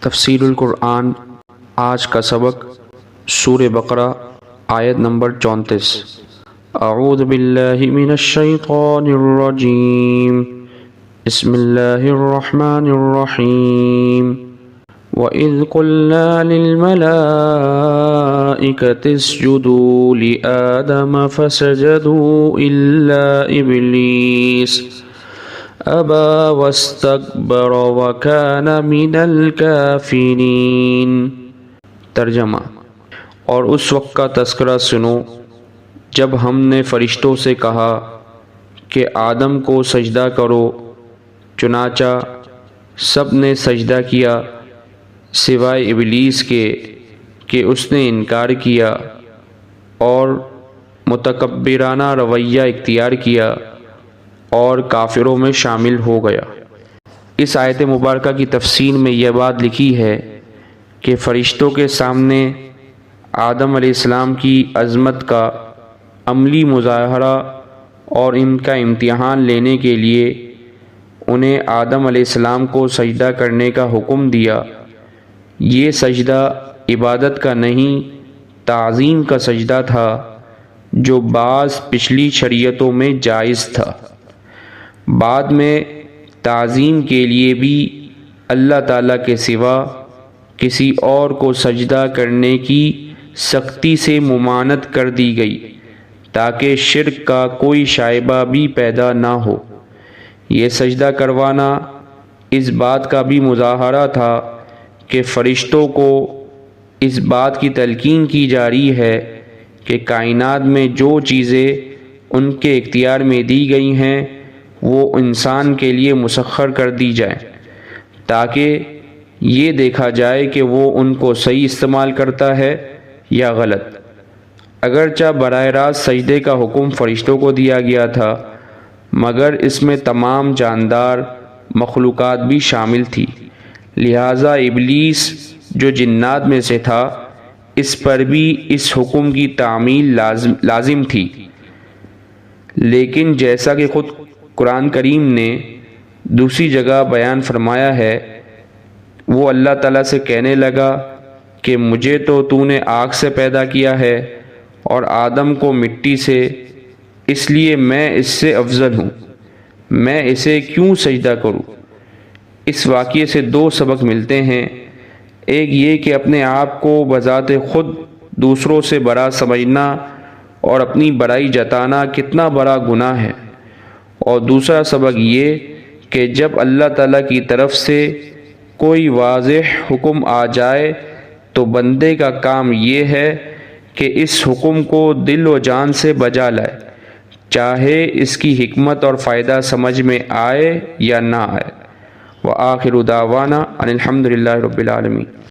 تفسیر القرآن آج کا سبق سورہ بقرہ آیت نمبر 34۔ اعوذ باللہ من الشیطان الرجیم، بسم اللہ الرحمن الرحیم۔ وَإِذْ قُلْنَا لِلْمَلَائِكَةِ اسْجُدُوا لِآدَمَ فَسَجَدُوا إِلَّا إِبْلِيسَ أَبَى وَاسْتَكْبَرَ وَكَانَ مِنَ الْكَافِرِينَ۔ ترجمہ: اور اس وقت کا تذکرہ سنو جب ہم نے فرشتوں سے کہا کہ آدم کو سجدہ کرو، چنانچہ سب نے سجدہ کیا سوائے ابلیس کے کہ اس نے انکار کیا اور متکبرانہ رویہ اختیار کیا اور کافروں میں شامل ہو گیا۔ اس آیت مبارکہ کی تفسیر میں یہ بات لکھی ہے کہ فرشتوں کے سامنے آدم علیہ السلام کی عظمت کا عملی مظاہرہ اور ان کا امتحان لینے کے لیے انہیں آدم علیہ السلام کو سجدہ کرنے کا حکم دیا۔ یہ سجدہ عبادت کا نہیں، تعظیم کا سجدہ تھا، جو بعض پچھلی شریعتوں میں جائز تھا۔ بعد میں تعظیم کے لیے بھی اللہ تعالیٰ کے سوا کسی اور کو سجدہ کرنے کی سختی سے ممانعت کر دی گئی تاکہ شرک کا کوئی شائبہ بھی پیدا نہ ہو۔ یہ سجدہ کروانا اس بات کا بھی مظاہرہ تھا کہ فرشتوں کو اس بات کی تلقین کی جا رہی ہے کہ کائنات میں جو چیزیں ان کے اختیار میں دی گئی ہیں وہ انسان کے لیے مسخر کر دی جائیں تاکہ یہ دیکھا جائے کہ وہ ان کو صحیح استعمال کرتا ہے یا غلط۔ اگرچہ براہ راست سجدے کا حکم فرشتوں کو دیا گیا تھا، مگر اس میں تمام جاندار مخلوقات بھی شامل تھی، لہٰذا ابلیس جو جنات میں سے تھا اس پر بھی اس حکم کی تعمیل لازم تھی۔ لیکن جیسا کہ خود قرآن کریم نے دوسری جگہ بیان فرمایا ہے، وہ اللہ تعالیٰ سے کہنے لگا کہ مجھے تو نے آگ سے پیدا کیا ہے اور آدم کو مٹی سے، اس لیے میں اس سے افضل ہوں، میں اسے کیوں سجدہ کروں؟ اس واقعے سے دو سبق ملتے ہیں۔ ایک یہ کہ اپنے آپ کو بذات خود دوسروں سے بڑا سمجھنا اور اپنی بڑائی جتانا کتنا بڑا گناہ ہے، اور دوسرا سبق یہ کہ جب اللہ تعالیٰ کی طرف سے کوئی واضح حکم آ جائے تو بندے کا کام یہ ہے کہ اس حکم کو دل و جان سے بجا لائے، چاہے اس کی حکمت اور فائدہ سمجھ میں آئے یا نہ آئے۔ وآخر دعوانا ان الحمد للہ رب العالمین۔